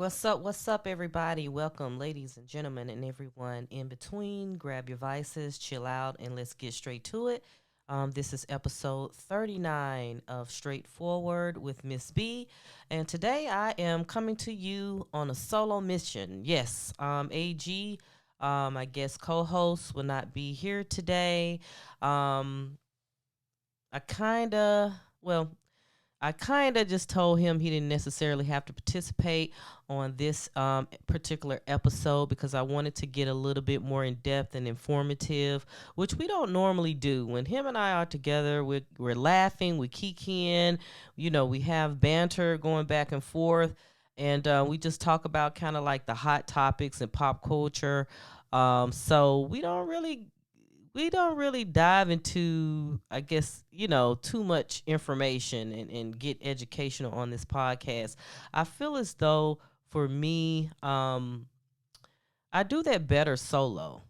What's up, everybody? Welcome, ladies and gentlemen, and everyone in between. Grab your vices, chill out, and let's get straight to it. This is episode 39 of Straightforward with Miss B, and today I am coming to you on a solo mission. Yes, AG, I guess co-host will not be here today. Um, I kind of, well, I kind of just told him he didn't necessarily have to participate on this particular episode because I wanted to get a little bit more in depth and informative, which we don't normally do. When him and I are together, we're laughing, we kikiing, we have banter going back and forth, and we just talk about kind of like the hot topics and pop culture. So we don't really dive into, I guess, too much information and get educational on this podcast. I feel as though for me, I do that better solo.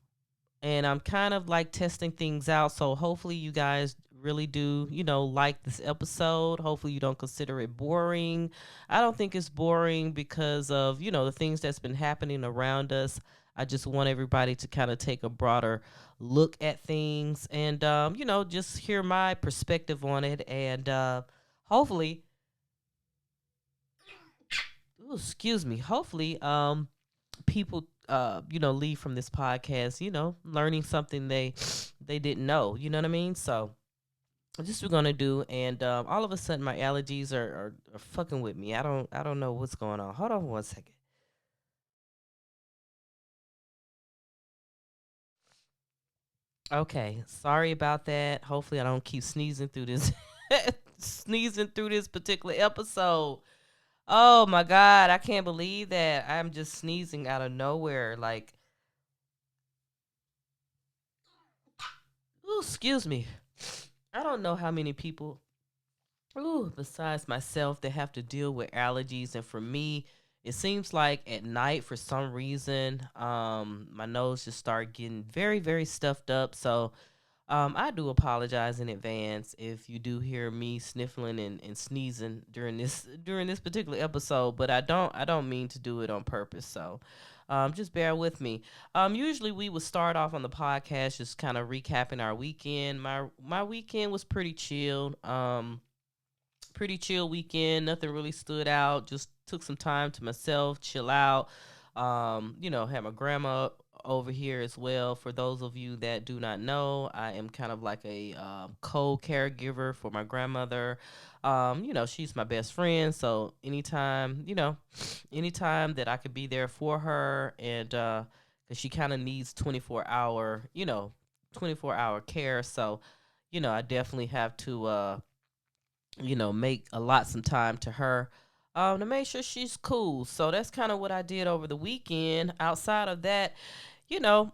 And I'm kind of like testing things out. So hopefully you guys really do, like this episode. Hopefully you don't consider it boring. I don't think it's boring because of, the things that's been happening around us. I just want everybody to kind of take a broader look at things and, just hear my perspective on it. And hopefully, ooh, excuse me, hopefully, people leave from this podcast learning something they didn't know, you know what I mean? So this is what we're gonna do. And all of a sudden my allergies are fucking with me. I don't know what's going on. Hold on 1 second. Okay, sorry about that. Hopefully I don't keep sneezing through this sneezing through this particular episode. Oh my god, I can't believe that I'm just sneezing out of nowhere. Like, ooh, excuse me. I don't know how many people, ooh, besides myself, that have to deal with allergies. And for me, it seems like at night, for some reason, my nose just start getting very, very stuffed up. So I do apologize in advance if you do hear me sniffling and sneezing during this particular episode, but I don't mean to do it on purpose. So just bear with me. Usually we would start off on the podcast just kind of recapping our weekend. My weekend was pretty chill weekend. Nothing really stood out. Just took some time to myself, chill out. Had my grandma over here as well. For those of you that do not know, I am kind of like a co-caregiver for my grandmother. She's my best friend, so anytime that I could be there for her, and cause she kind of needs 24-hour care. So, I definitely have to make a lot some time to her to make sure she's cool. So that's kind of what I did over the weekend. Outside of that,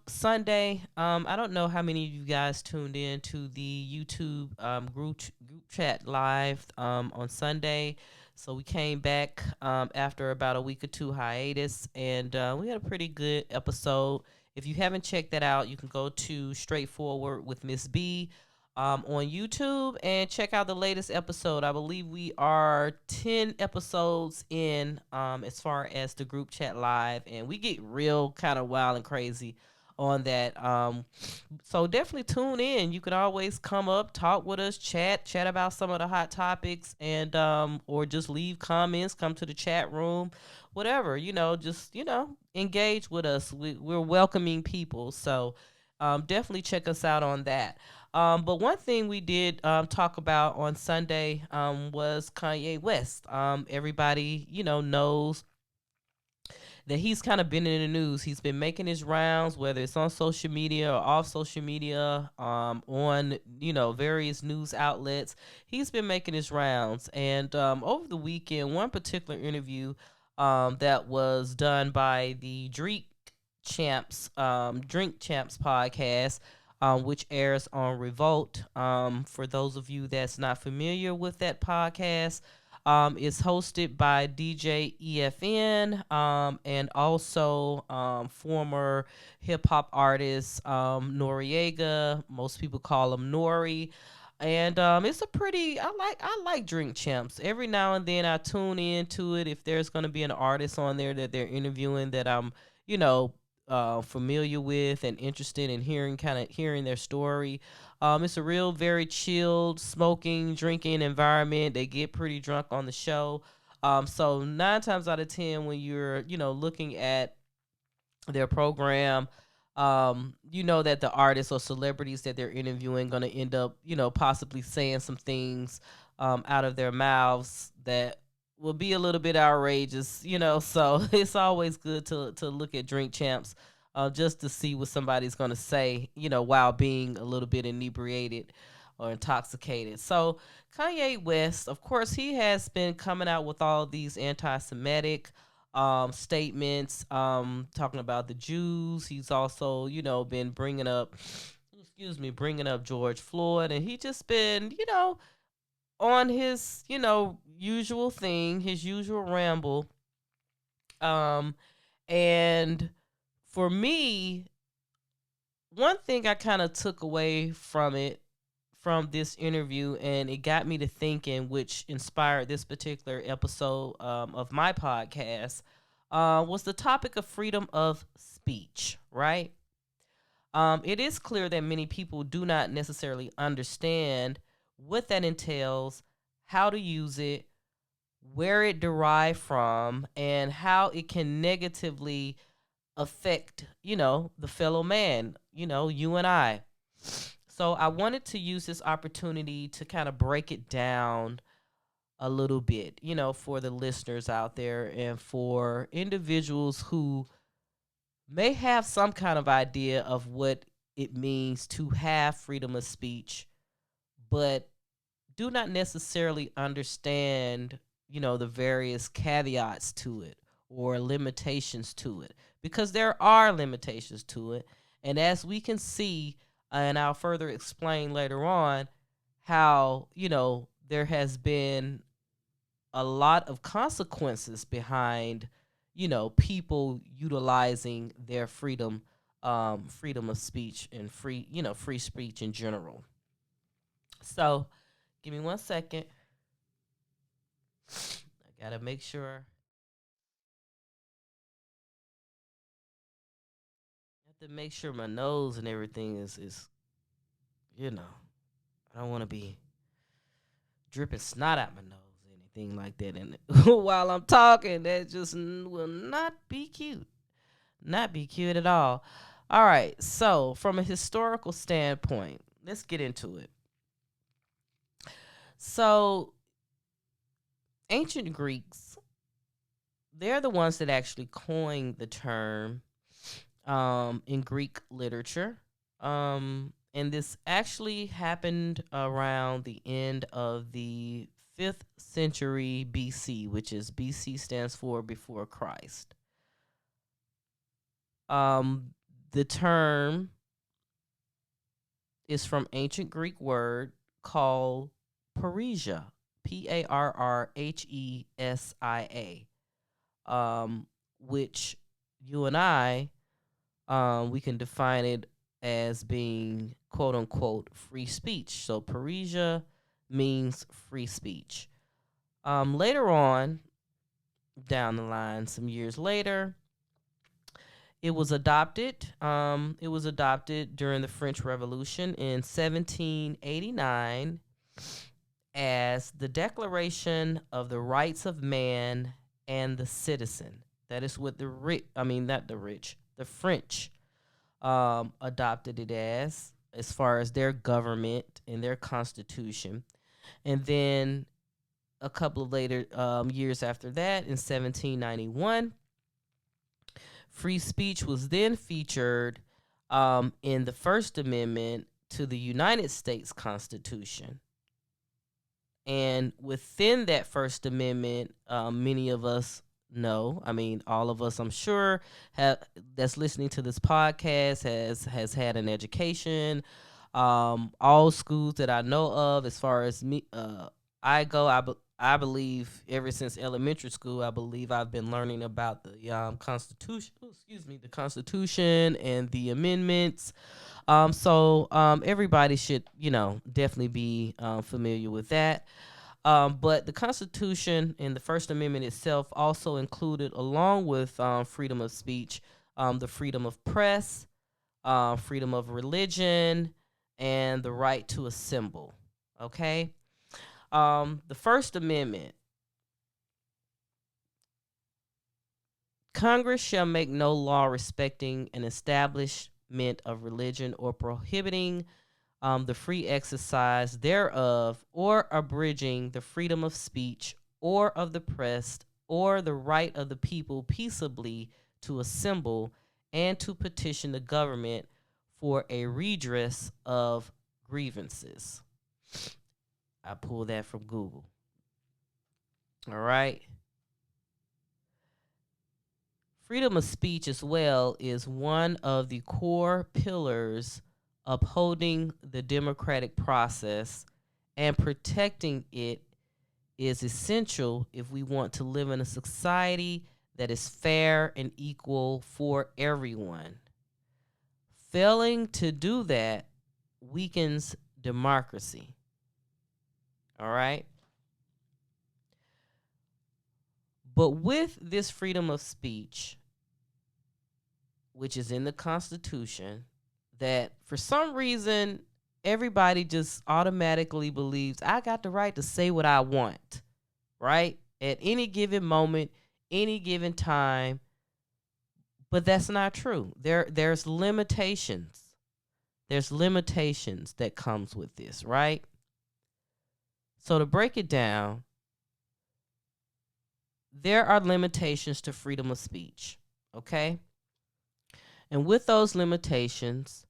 Sunday, I don't know how many of you guys tuned in to the YouTube group chat live on Sunday. So we came back after about a week or two hiatus, and we had a pretty good episode. If you haven't checked that out, you can go to Straightforward with Ms.B on YouTube and check out the latest episode. I believe we are 10 episodes in as far as the group chat live, and we get real kind of wild and crazy on that. So definitely tune in. You can always come up, talk with us, chat about some of the hot topics, and or just leave comments, come to the chat room, whatever, just engage with us. We're welcoming people. So definitely check us out on that. But one thing we did talk about on Sunday was Kanye West. Everybody, knows that he's kind of been in the news. He's been making his rounds, whether it's on social media or off social media, on various news outlets. He's been making his rounds, and over the weekend, one particular interview that was done by the Drink Champs podcast, which airs on Revolt. For those of you that's not familiar with that podcast, it's hosted by DJ EFN, and also former hip hop artist Noriega. Most people call him Nori. And it's a pretty. I like Drink Champs. Every now and then I tune into it if there's gonna be an artist on there that they're interviewing that I'm, you know, familiar with and interested in hearing, kind of hearing their story. It's a real very chilled, smoking, drinking environment. They get pretty drunk on the show. So 9 times out of 10, when you're, looking at their program, you know that the artists or celebrities that they're interviewing going to end up, possibly saying some things out of their mouths that will be a little bit outrageous, so it's always good to look at Drink Champs, just to see what somebody's going to say, while being a little bit inebriated or intoxicated. So Kanye West, of course, he has been coming out with all these anti-Semitic statements, talking about the Jews. He's also, been bringing up, bringing up George Floyd, and he just been, on his, usual thing, his usual ramble. Um, and for me, one thing I kind of took away from it, from this interview, and it got me to thinking, which inspired this particular episode of my podcast, was the topic of freedom of speech, right? It is clear that many people do not necessarily understand what that entails, how to use it, where it derived from, and how it can negatively affect, the fellow man, you and I. So I wanted to use this opportunity to kind of break it down a little bit, for the listeners out there and for individuals who may have some kind of idea of what it means to have freedom of speech, but do not necessarily understand, the various caveats to it or limitations to it, because there are limitations to it. And as we can see, and I'll further explain later on, how, there has been a lot of consequences behind, people utilizing their freedom of speech and free speech in general. So give me 1 second. I gotta make sure. I have to make sure my nose and everything is you know. I don't want to be dripping snot out my nose or anything like that. And while I'm talking, that just will not be cute. Not be cute at all. All right. So, from a historical standpoint, let's get into it. So, ancient Greeks, they're the ones that actually coined the term in Greek literature. And this actually happened around the end of the 5th century BC, which is BC stands for before Christ. The term is from ancient Greek word called parrhesia, Parrhesia, which you and I, we can define it as being quote unquote free speech. So parrhesia means free speech. Later on, down the line, some years later, it was adopted. It was adopted during the French Revolution in 1789 as the Declaration of the Rights of Man and the Citizen. That is what the rich, I mean, not the rich, the French adopted it as far as their government and their constitution. And then a couple of later years after that, in 1791, free speech was then featured in the First Amendment to the United States Constitution. And within that First Amendment, many of us know, I mean, all of us, I'm sure, that's listening to this podcast has had an education. All schools that I know of, as far as me, I go, I believe ever since elementary school, I believe I've been learning about the Constitution. The Constitution and the amendments. Everybody should, definitely be familiar with that. But the Constitution and the First Amendment itself also included, along with freedom of speech, the freedom of press, freedom of religion, and the right to assemble. Okay? The First Amendment: Congress shall make no law respecting an establishment of religion or prohibiting the free exercise thereof, or abridging the freedom of speech or of the press, or the right of the people peaceably to assemble and to petition the government for a redress of grievances. I pulled that from Google. All right. Freedom of speech as well is one of the core pillars upholding the democratic process, and protecting it is essential if we want to live in a society that is fair and equal for everyone. Failing to do that weakens democracy. All right? But with this freedom of speech, which is in the Constitution, that for some reason everybody just automatically believes I got the right to say what I want, right? At any given moment, any given time. But that's not true. There's limitations. There's limitations that comes with this, right? So to break it down, there are limitations to freedom of speech, okay? And with those limitations,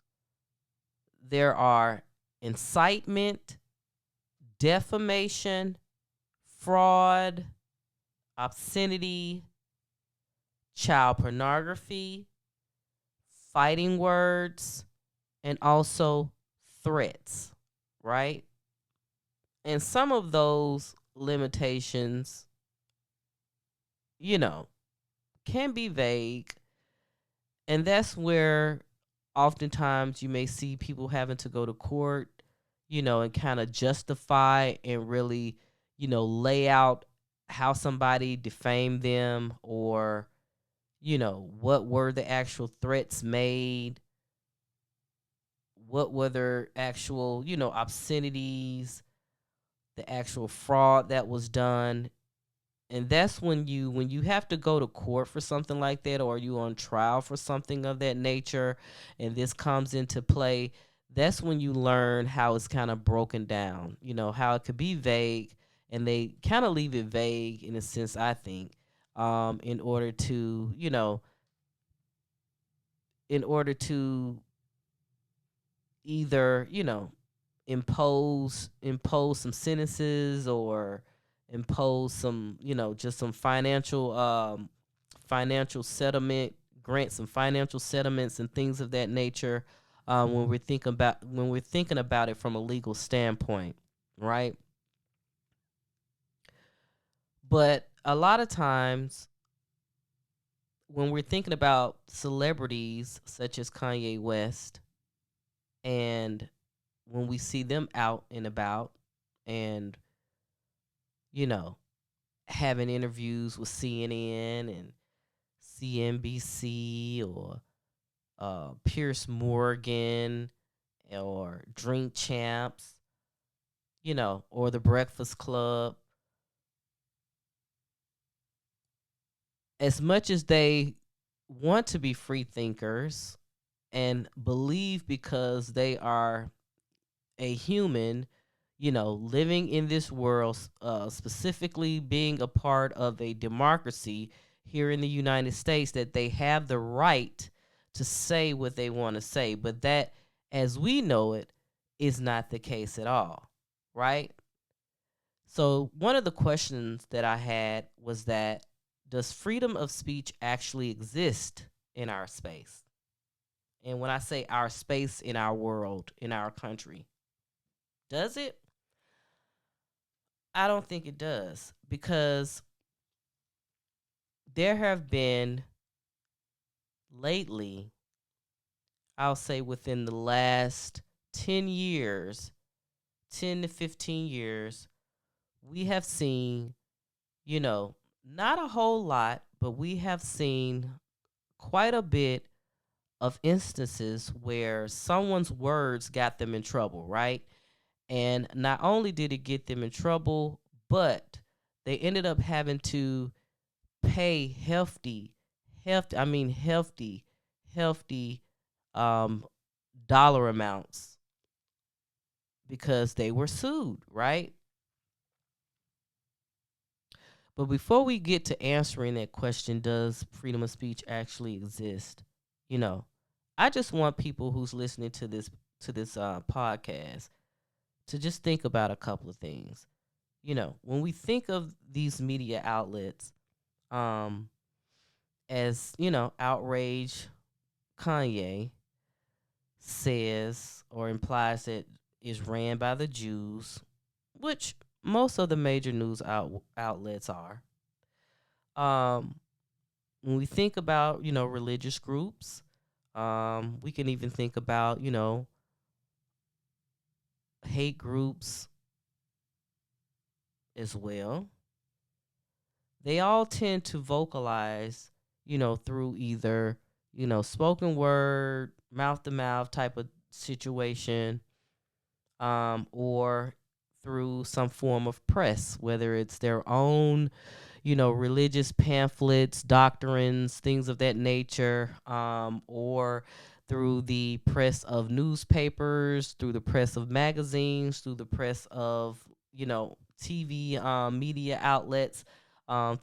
there are incitement, defamation, fraud, obscenity, child pornography, fighting words, and also threats, right? And some of those limitations, can be vague. And that's where oftentimes you may see people having to go to court, and kind of justify and really, lay out how somebody defamed them, or, what were the actual threats made, what were their actual, obscenities, the actual fraud that was done. And that's when you have to go to court for something like that, or you on trial for something of that nature, and this comes into play. That's when you learn how it's kind of broken down, how it could be vague, and they kind of leave it vague in a sense, I think, in order to, in order to either, impose some sentences, or impose some, just some financial settlement, grant some financial settlements and things of that nature, when we're thinking about it from a legal standpoint, right? But a lot of times when we're thinking about celebrities such as Kanye West, and when we see them out and about, and, you know, having interviews with CNN and CNBC, or Pierce Morgan, or Drink Champs, or The Breakfast Club, as much as they want to be free thinkers and believe, because they are a human, living in this world, specifically being a part of a democracy here in the United States, that they have the right to say what they want to say. But that, as we know it, is not the case at all, right? So, one of the questions that I had was that, does freedom of speech actually exist in our space? And when I say our space, in our world, in our country, does it? I don't think it does, because there have been lately, I'll say within the last 10 years, 10 to 15 years, we have seen, you know, not a whole lot, but we have seen quite a bit of instances where someone's words got them in trouble, right? And not only did it get them in trouble, but they ended up having to pay hefty um, dollar amounts because they were sued, right? But before we get to answering that question, does freedom of speech actually exist? You know, I just want people who's listening to this podcast to just think about a couple of things. When we think of these media outlets, um, as outrage, Kanye says or implies that is ran by the Jews, which most of the major news outlets are. Um, when we think about religious groups, we can even think about hate groups as well. They all tend to vocalize, through either spoken word, mouth to mouth type of situation, or through some form of press, whether it's their own religious pamphlets, doctrines, things of that nature, or through the press of newspapers, through the press of magazines, through the press of, TV media outlets,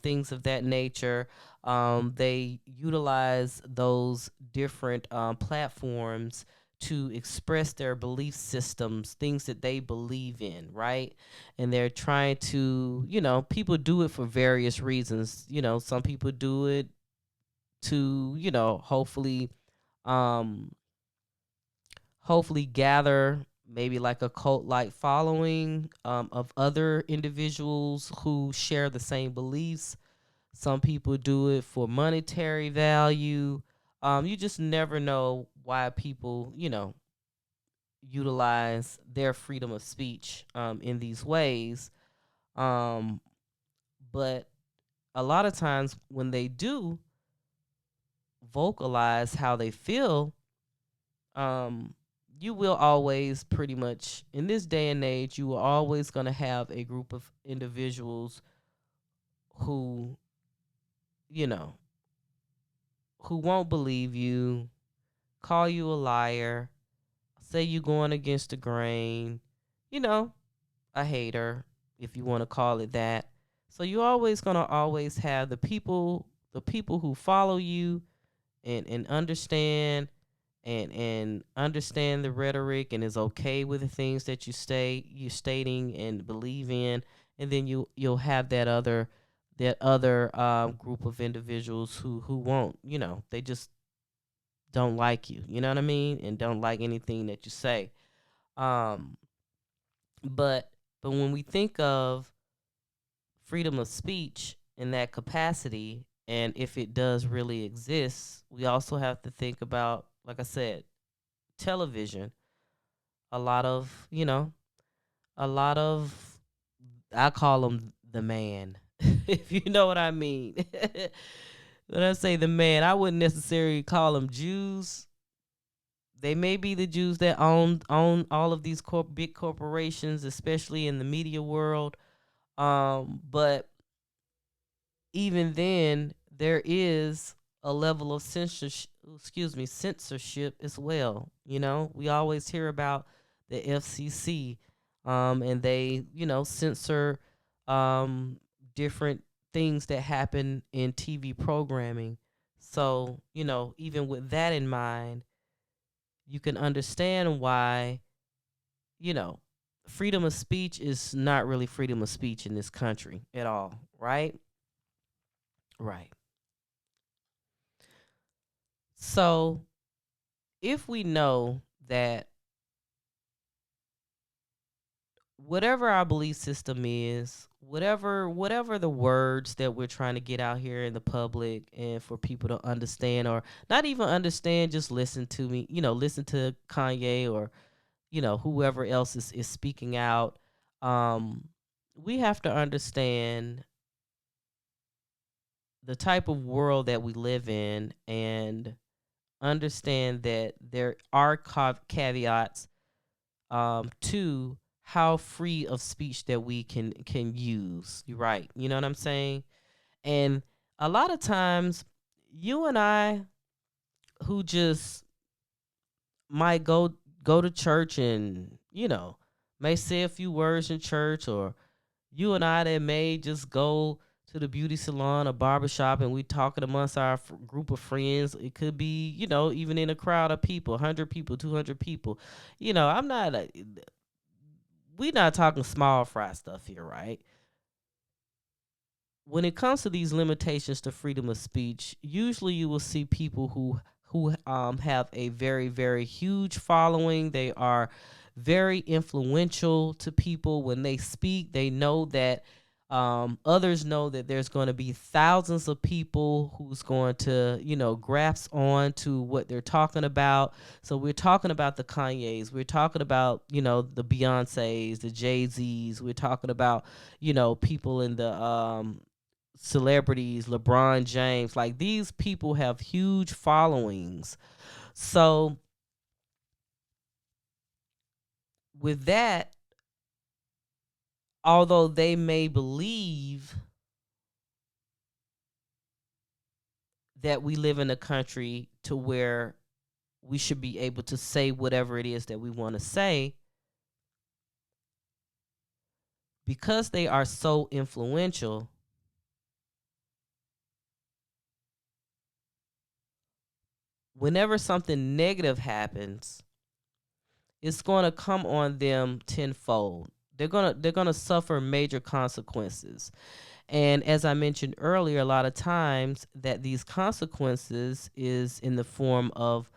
things of that nature. They utilize those different platforms to express their belief systems, things that they believe in, right? And they're trying to, people do it for various reasons. Some people do it to, um, hopefully gather maybe like a cult like following of other individuals who share the same beliefs. Some people do it for monetary value. You just never know why people, utilize their freedom of speech in these ways. Um, but a lot of times when they do vocalize how they feel, um, you will always pretty much, in this day and age, you are always going to have a group of individuals who, you know, who won't believe you, call you a liar, say you going against the grain, you know, a hater, if you want to call it that. So you're always gonna always have the people who follow you and understand and understand the rhetoric and is okay with the things that you're stating and believe in, and then you'll have that other group of individuals who won't, they just don't like you, you know what I mean, and don't like anything that you say. Um, but but when we think of freedom of speech in that capacity, and if it does really exist, we also have to think about, like I said, television. A lot of, a lot of, I call them the man, if you know what I mean. When I say the man, I wouldn't necessarily call them Jews. They may be the Jews that own all of these big corporations, especially in the media world. But even then, there is a level of censorship as well. We always hear about the FCC, and they, censor um, different things that happen in TV programming. So, even with that in mind, you can understand why, you know, freedom of speech is not really freedom of speech in this country at all, right? Right. So, if we know that whatever our belief system is, whatever the words that we're trying to get out here in the public and for people to understand, or not even understand, just listen to me, listen to Kanye, or whoever else is speaking out. um we have to understand the type of world that we live in, and understand that there are caveats to how free of speech that we can use. You're right. You know what I'm saying? And a lot of times, you and I, who just might go to church and may say a few words in church, or you and I that may just go to the beauty salon or barbershop and we talking amongst our group of friends. It could be, even in a crowd of people, 100 people, 200 people. I'm not, we not talking small fry stuff here, right? When it comes to these limitations to freedom of speech, usually you will see people who have a very, very huge following. They are very influential to people. When they speak, they know that others know that there's going to be thousands of people who's going to, grasp on to what they're talking about. So we're talking about the Kanyes, we're talking about, the Beyoncés, the Jay-Z's, we're talking about, people in the celebrities, LeBron James. Like, these people have huge followings. So with that, although they may believe that we live in a country to where we should be able to say whatever it is that we want to say, because they are so influential, whenever something negative happens, it's going to come on them tenfold. They're going to suffer major consequences. And as I mentioned earlier, a lot of times that these consequences is in the form of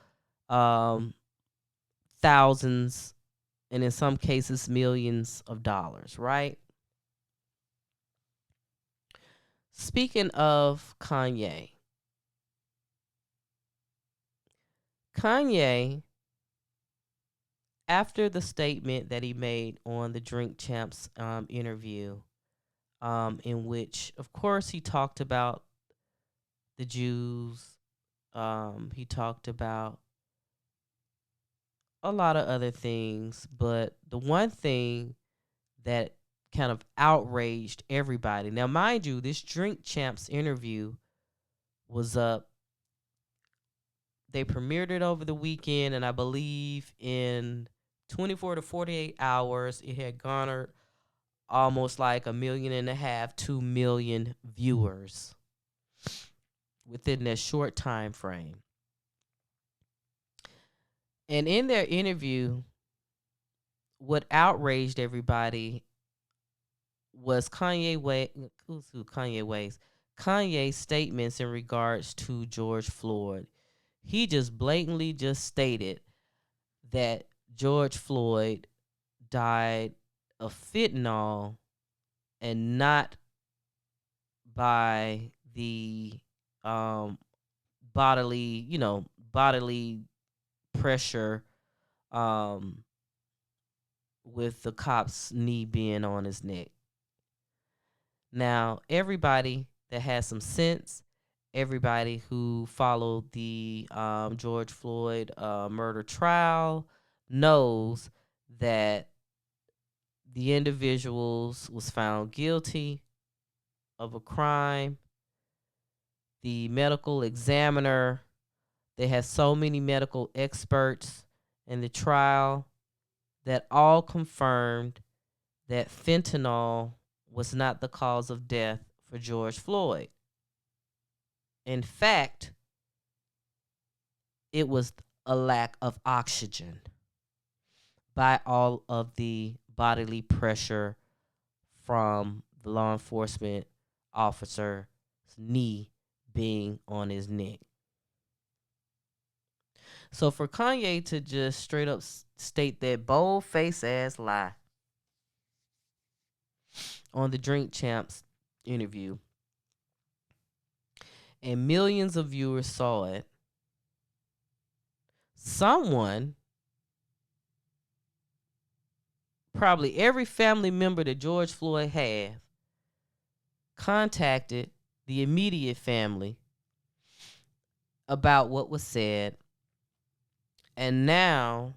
um, thousands, and in some cases millions of dollars, right? Speaking of Kanye, after the statement that he made on the Drink Champs interview, in which, of course, he talked about the Jews, he talked about a lot of other things, but the one thing that kind of outraged everybody. Now, mind you, this Drink Champs interview was up. They premiered it over the weekend, and I believe in 24 to 48 hours, it had garnered almost like 1.5 million, 2 million viewers within that short time frame. And in their interview, what outraged everybody was Kanye's statements in regards to George Floyd. He just blatantly just stated that George Floyd died of fentanyl and not by the um, bodily pressure, um, with the cop's knee being on his neck. Now, everybody that has some sense, everybody who followed the George Floyd murder trial, knows that the individuals was found guilty of a crime. The medical examiner, they had so many medical experts in the trial that all confirmed that fentanyl was not the cause of death for George Floyd. In fact, it was a lack of oxygen by all of the bodily pressure from the law enforcement officer's knee being on his neck. So for Kanye to just straight up state that bold face ass lie, on the Drink Champs interview, and millions of viewers saw it. Someone, probably every family member that George Floyd had, contacted the immediate family about what was said. And now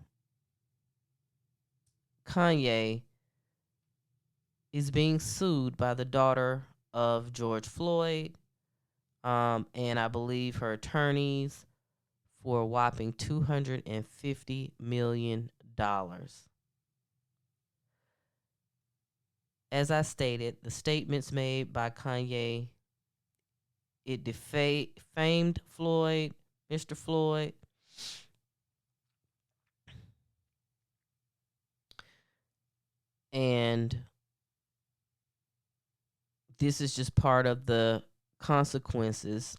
Kanye is being sued by the daughter of George Floyd, and I believe her attorneys, for a whopping $250 million. As I stated, the statements made by Kanye, it defamed Floyd, Mr. Floyd. And this is just part of the consequences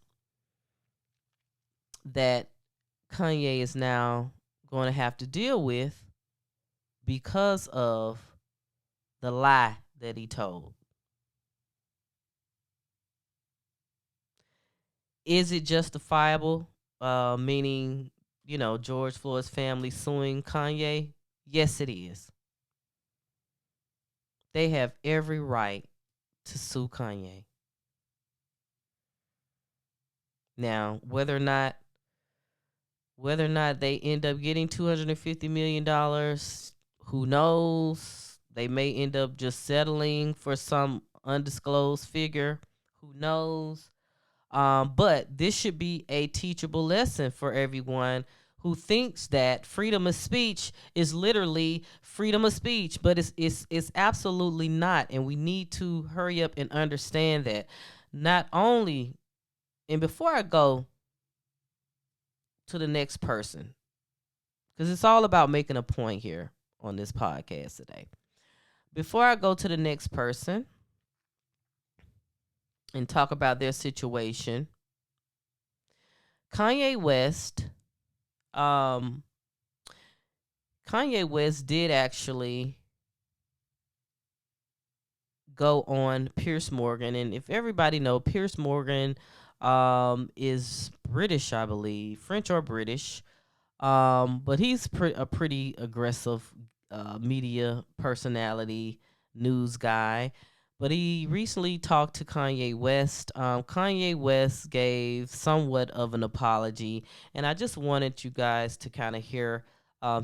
that Kanye is now going to have to deal with because of the lie that he told. Is it justifiable? Meaning, George Floyd's family suing Kanye? Yes, it is. They have every right to sue Kanye. Now, whether or not they end up getting $250 million, who knows? They may end up just settling for some undisclosed figure. Who knows? But this should be a teachable lesson for everyone who thinks that freedom of speech is literally freedom of speech, but it's absolutely not. And we need to hurry up and understand that. Not only, and before I go to the next person, because it's all about making a point here on this podcast today. Before I go to the next person and talk about their situation, Kanye West, did actually go on Piers Morgan, and if everybody know, Piers Morgan is British, I believe, French or British, but he's a pretty aggressive media personality, news guy. But he recently talked to Kanye West. Kanye West gave somewhat of an apology, and I just wanted you guys to kind of hear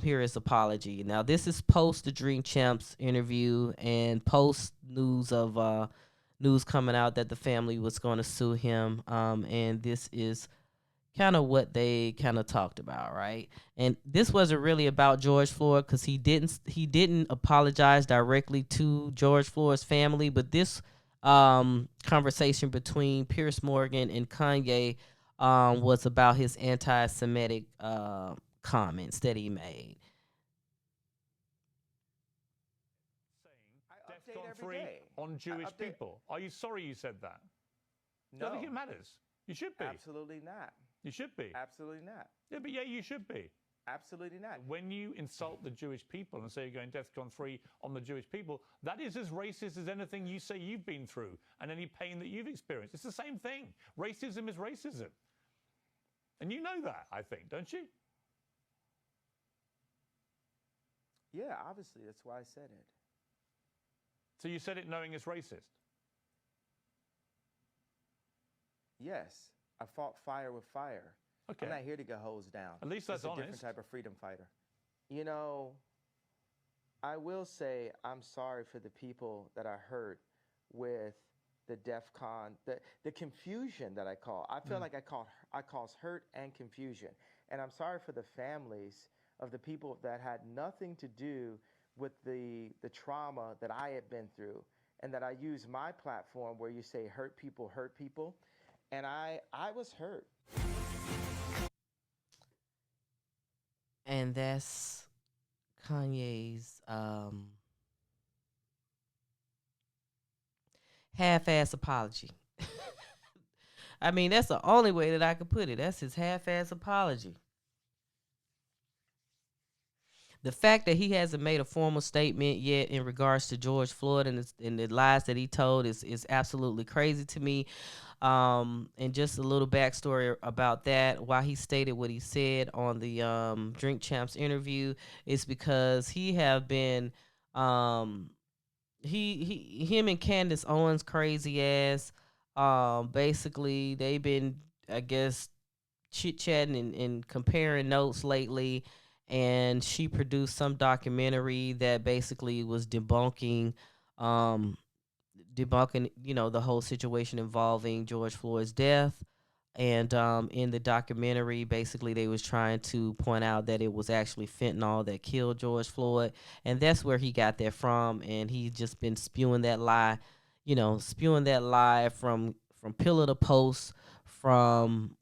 his apology. Now, this is post the Dream Champs interview and post news of news coming out that the family was going to sue him. And this is kind of what they kind of talked about, right? And this wasn't really about George Floyd, because he didn't apologize directly to George Floyd's family, but this conversation between Piers Morgan and Kanye was about his anti-Semitic comments that he made. Saying DEFCON 3 on Jewish people. Are you sorry you said that? No. I think it matters. You should be. Absolutely not. You should be. Absolutely not. Yeah, but yeah, you should be. Absolutely not. When you insult the Jewish people and say you're going DEFCON 3 on the Jewish people, that is as racist as anything you say you've been through and any pain that you've experienced. It's the same thing. Racism is racism. And you know that, I think, don't you? Yeah, obviously. That's why I said it. So you said it knowing it's racist? Yes. I fought fire with fire. Okay. I'm not here to get hosed down. At least that's honest. A different type of freedom fighter. You know, I will say I'm sorry for the people that I hurt with the DEFCON, the confusion that I call. I feel like I cause hurt and confusion. And I'm sorry for the families of the people that had nothing to do with the trauma that I had been through, and that I use my platform where you say hurt people, and I was hurt. And that's Kanye's half-ass apology. I mean, that's the only way that I could put it. That's his half-ass apology. The fact that he hasn't made a formal statement yet in regards to George Floyd and the lies that he told is absolutely crazy to me. And just a little backstory about that, why he stated what he said on the Drink Champs interview is because he have been um, him and Candace Owens crazy ass. Basically they've been, I guess, chit chatting and comparing notes lately, and she produced some documentary that basically was um, debunking, the whole situation involving George Floyd's death. And in the documentary, basically, they was trying to point out that it was actually fentanyl that killed George Floyd, and that's where he got that from. And he's just been spewing that lie from pillar to post, from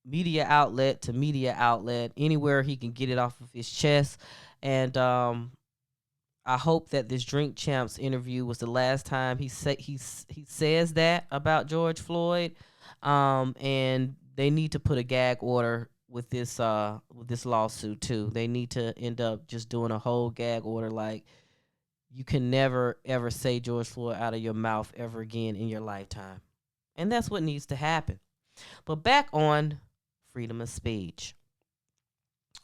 media outlet to media outlet, anywhere he can get it off of his chest. And I hope that this Drink Champs interview was the last time he says that about George Floyd. And they need to put a gag order with this lawsuit too. They need to end up just doing a whole gag order, like you can never ever say George Floyd out of your mouth ever again in your lifetime. And that's what needs to happen. But back on freedom of speech.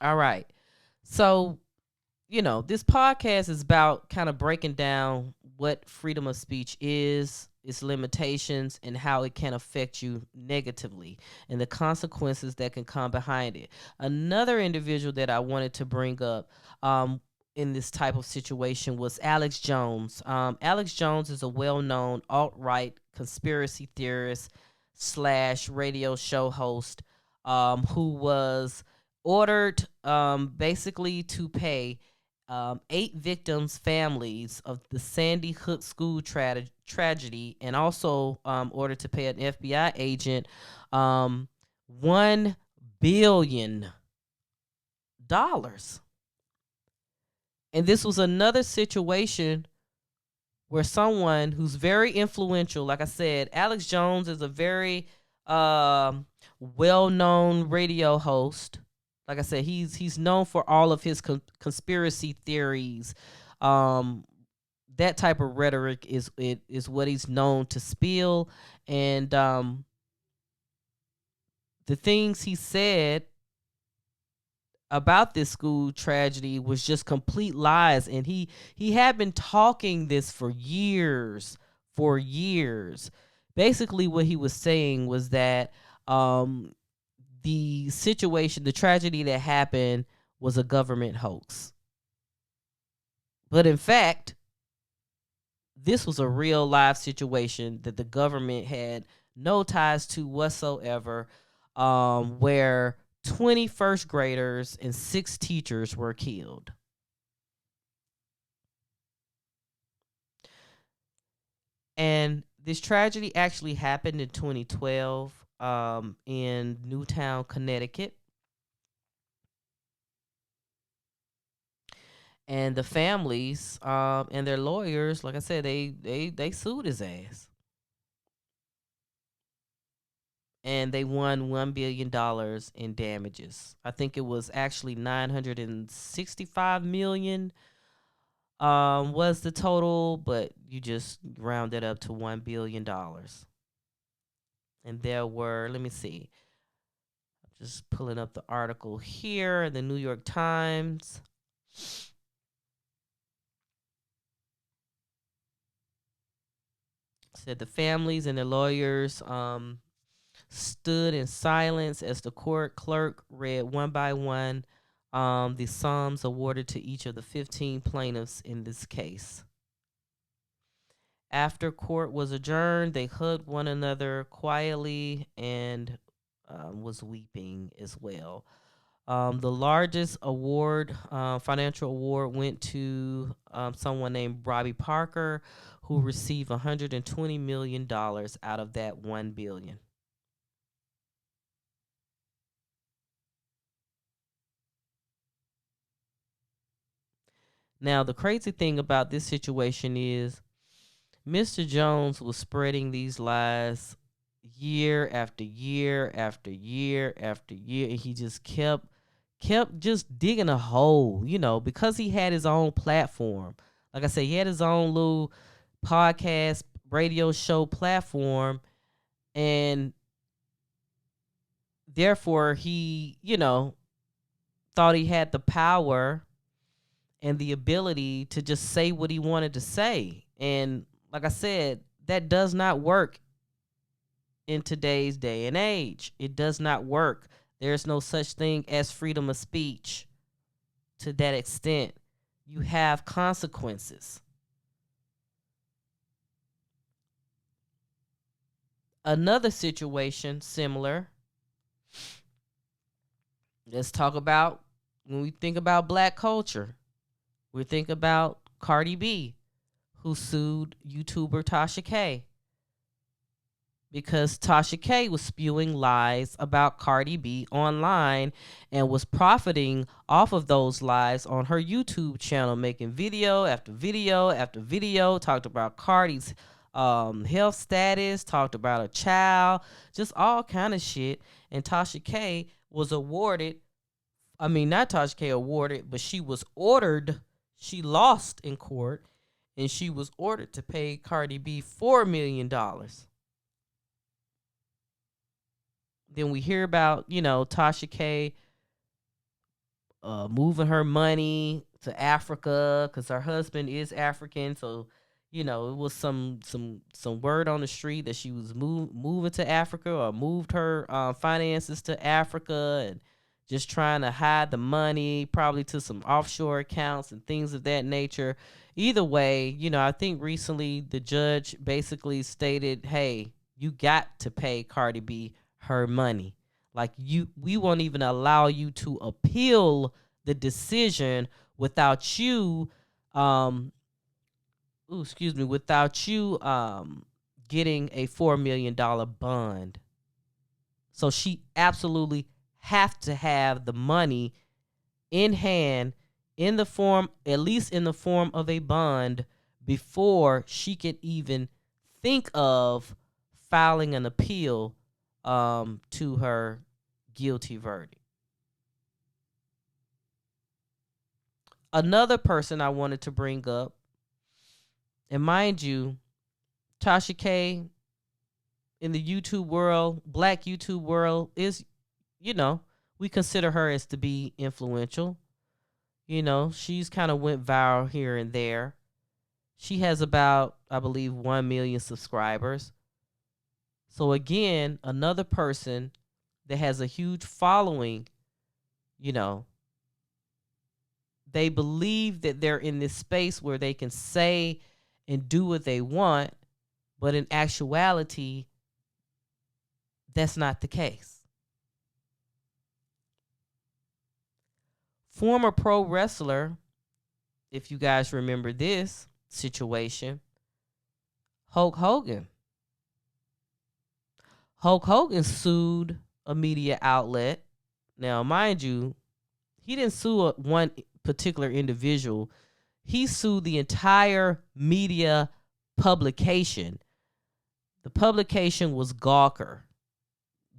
All right. So this podcast is about kind of breaking down what freedom of speech is, its limitations, and how it can affect you negatively, and the consequences that can come behind it. Another individual that I wanted to bring up in this type of situation was Alex Jones. Alex Jones is a well-known alt-right conspiracy theorist slash radio show host who was ordered basically to pay 8 victims' families of the Sandy Hook school tragedy, and also ordered to pay an FBI agent $1 billion. And this was another situation where someone who's very influential, like I said, Alex Jones is a very well-known radio host. Like I said, he's known for all of his conspiracy theories. That type of rhetoric is what he's known to spill, and the things he said about this school tragedy was just complete lies. And he had been talking this for years. Basically what he was saying was that the situation, the tragedy that happened, was a government hoax. But in fact, this was a real life situation that the government had no ties to whatsoever, where 20 first graders and 6 teachers were killed. And this tragedy actually happened in 2012 in Newtown, Connecticut. And the families and their lawyers, like I said, they sued his ass. And they won $1 billion in damages. I think it was actually 965 million was the total, but you just round it up to $1 billion. And there were, let me see, I'm just pulling up the article here, the New York Times. Said the families and the lawyers stood in silence as the court clerk read one by one the sums awarded to each of the 15 plaintiffs in this case. After court was adjourned, they hugged one another quietly and was weeping as well. The largest award, financial award, went to someone named Robbie Parker, who received $120 million out of that $1 billion. Now, the crazy thing about this situation is Mr. Jones was spreading these lies year after year after year after year, and he just kept kept just digging a hole, because he had his own platform. Like I said, he had his own little podcast, radio show platform, and therefore he, thought he had the power and the ability to just say what he wanted to say. And like I said, that does not work in today's day and age. It does not work. There's no such thing as freedom of speech to that extent. You have consequences. Another situation similar, let's talk about when we think about black culture. We think about Cardi B, who sued YouTuber Tasha K because Tasha K was spewing lies about Cardi B online and was profiting off of those lies on her YouTube channel, making video after video after video, talked about Cardi's health status, talked about a child, just all kind of shit. And Tasha K was awarded, not Tasha K awarded, but she was ordered, she lost in court, and she was ordered to pay Cardi B $4 million. Then we hear about, Tasha K moving her money to Africa because her husband is African. So, it was some word on the street that she was moving to Africa, or moved her finances to Africa, and just trying to hide the money, probably to some offshore accounts and things of that nature. Either way, I think recently the judge basically stated, hey, you got to pay Cardi B her money. Like, we won't even allow you to appeal the decision without you getting a $4 million bond. So she absolutely have to have the money in hand, at least in the form of a bond, before she could even think of filing an appeal to her guilty verdict. Another person I wanted to bring up, and mind you, Tasha K in the YouTube world, black YouTube world, is, we consider her as to be influential. She's kind of went viral here and there. She has about, I believe, 1 million subscribers. So again, another person that has a huge following, they believe that they're in this space where they can say and do what they want, but in actuality, that's not the case. Former pro wrestler, if you guys remember this situation, Hulk Hogan. Hulk Hogan sued a media outlet. Now, mind you, he didn't sue one particular individual. He sued the entire media publication. The publication was Gawker,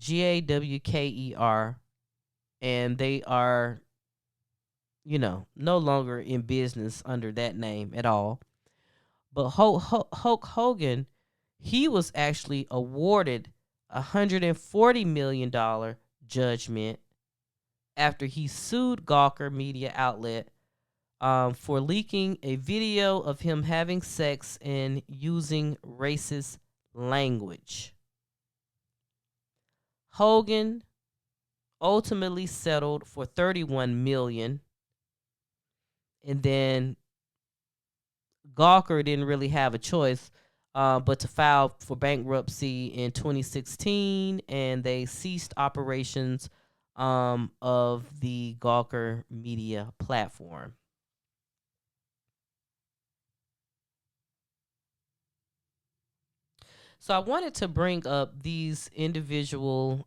Gawker, and they are, no longer in business under that name at all. But Hulk Hogan, he was actually awarded $140 million judgment after he sued Gawker Media Outlet for leaking a video of him having sex and using racist language. Hogan ultimately settled for $31 million, and then Gawker didn't really have a choice but to file for bankruptcy in 2016, and they ceased operations of the Gawker Media platform. So I wanted to bring up these individuals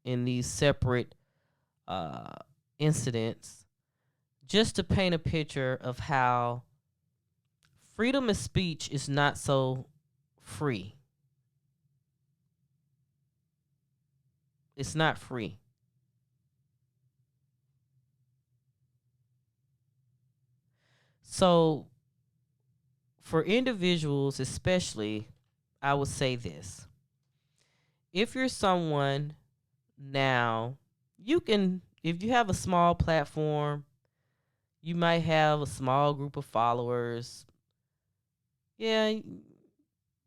in these separate incidents, just to paint a picture of how freedom of speech is not so free. It's not free. So for individuals, especially, I would say this. If you're someone now, you can, if you have a small platform, you might have a small group of followers. Yeah,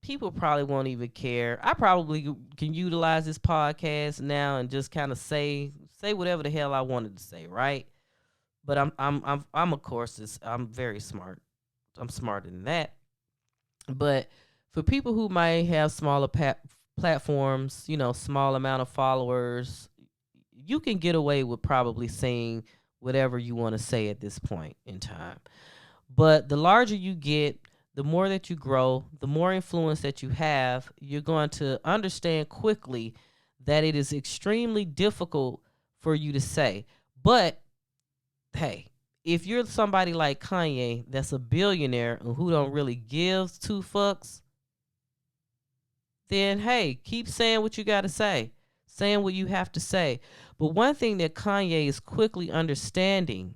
people probably won't even care. I probably can utilize this podcast now and just kind of say whatever the hell I wanted to say, right? But I'm of course I'm very smart. I'm smarter than that. But for people who might have smaller platforms, small amount of followers, you can get away with probably saying whatever you want to say at this point in time. But the larger you get, the more that you grow, the more influence that you have, you're going to understand quickly that it is extremely difficult for you to say. But hey, if you're somebody like Kanye that's a billionaire and who don't really give two fucks, then hey, keep saying what you got to say, saying what you have to say. But one thing that Kanye is quickly understanding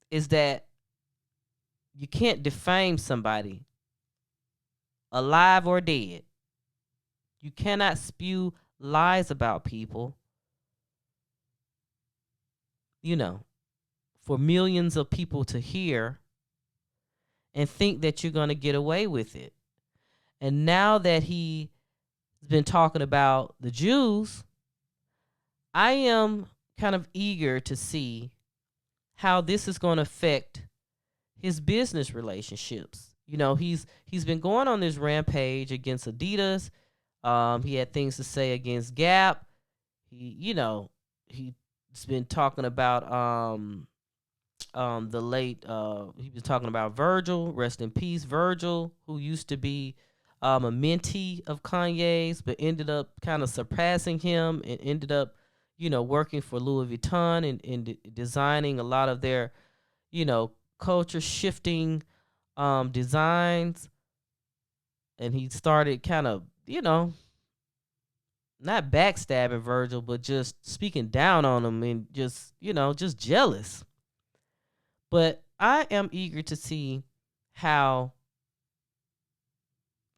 is that you can't defame somebody, alive or dead. You cannot spew lies about people, for millions of people to hear and think that you're going to get away with it. And now that he's been talking about the Jews, I am kind of eager to see how this is going to affect his business relationships. He's been going on this rampage against Adidas. He had things to say against Gap. He's been talking about the late. He was talking about Virgil. Rest in peace, Virgil, who used to be a mentee of Kanye's, but ended up kind of surpassing him and ended up, working for Louis Vuitton and designing a lot of their, culture shifting designs. And he started kind of, not backstabbing Virgil, but just speaking down on him and just jealous. But I am eager to see how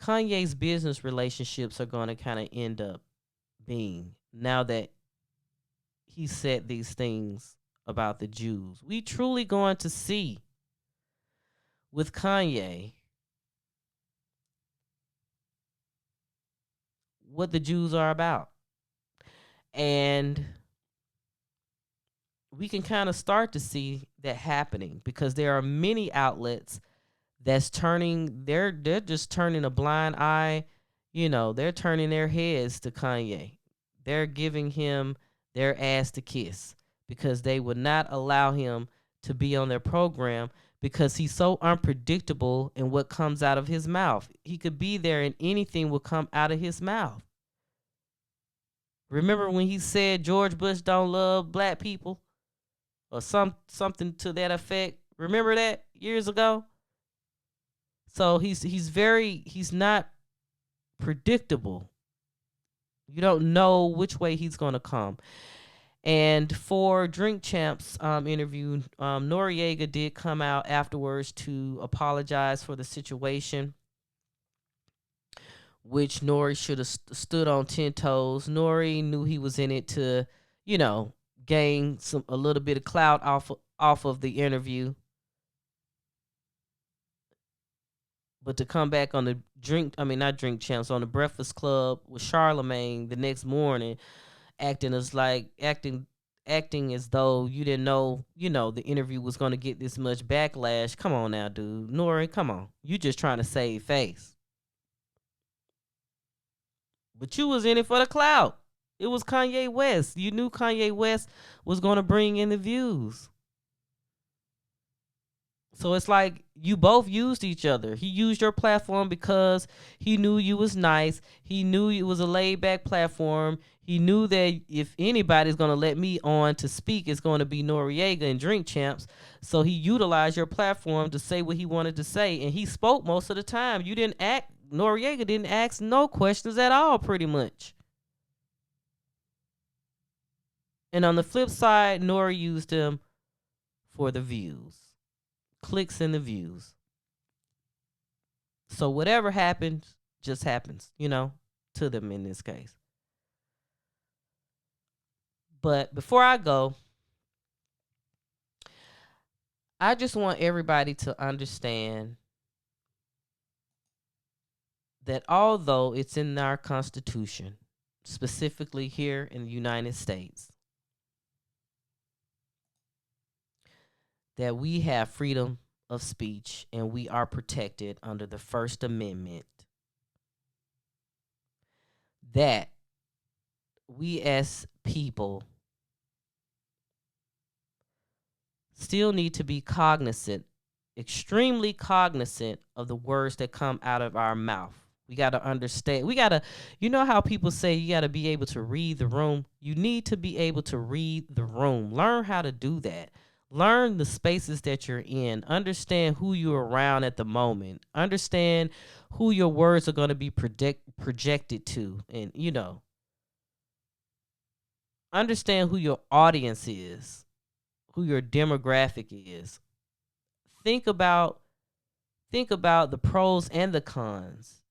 Kanye's business relationships are going to kind of end up being now that he said these things about the Jews. We truly going to see with Kanye what the Jews are about. And we can kind of start to see that happening because there are many outlets that's they're just turning a blind eye. They're turning their heads to Kanye. They're giving him their ass to kiss because they would not allow him to be on their program because he's so unpredictable in what comes out of his mouth. He could be there and anything will come out of his mouth. Remember when he said George Bush don't love black people or something to that effect? Remember that years ago? So he's not predictable. You don't know which way he's going to come. And for Drink Champs interview, Noriega did come out afterwards to apologize for the situation, which Nori should have stood on 10 toes. Nori knew he was in it to, gain a little bit of clout off of the interview. But to come back on the not Drink Champs, on the Breakfast Club with Charlemagne the next morning, acting as though you didn't know, the interview was going to get this much backlash. Come on now, dude. Nori, come on. You just trying to save face. But you was in it for the clout. It was Kanye West. You knew Kanye West was going to bring in the views. So it's like you both used each other. He used your platform because he knew you was nice. He knew it was a laid back platform. He knew that if anybody's going to let me on to speak, it's going to be Noriega and Drink Champs. So he utilized your platform to say what he wanted to say. And he spoke most of the time. Noriega didn't ask no questions at all, pretty much. And on the flip side, Nora used them for the views, clicks and the views. So whatever happens, just happens, to them in this case. But before I go, I just want everybody to understand that although it's in our Constitution, specifically here in the United States, that we have freedom of speech and we are protected under the First Amendment, that we as people still need to be cognizant, extremely cognizant of the words that come out of our mouth. We got to understand. You know how people say you got to be able to read the room? You need to be able to read the room. Learn how to do that. Learn the spaces that you're in. Understand who you're around at the moment. Understand who your words are going to be projected to. And, understand who your audience is, who your demographic is. Think about the pros and the cons.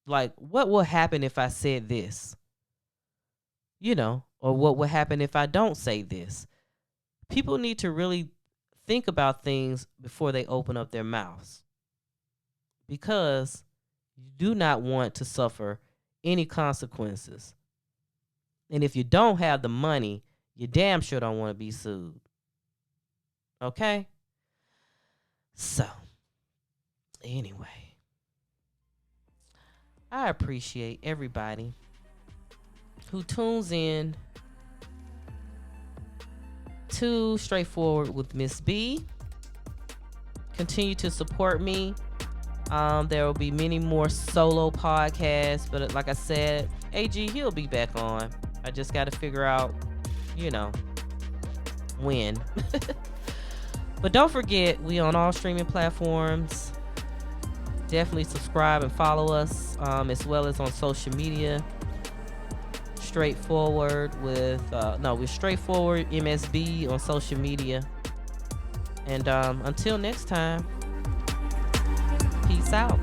Like, what will happen if I said this? Or what will happen if I don't say this? People need to really think about things before they open up their mouths, because you do not want to suffer any consequences. And if you don't have the money, you damn sure don't want to be sued. Okay? So, anyway, I appreciate everybody who tunes in to Straightforward with Ms.B. Continue to support me. There will be many more solo podcasts, but like I said, AG, he'll be back on. I just got to figure out, when. But don't forget, we on all streaming platforms. Definitely subscribe and follow us, as well as on social media. Straightforward with we're Straightforward Ms.B on social media. And until next time, peace out.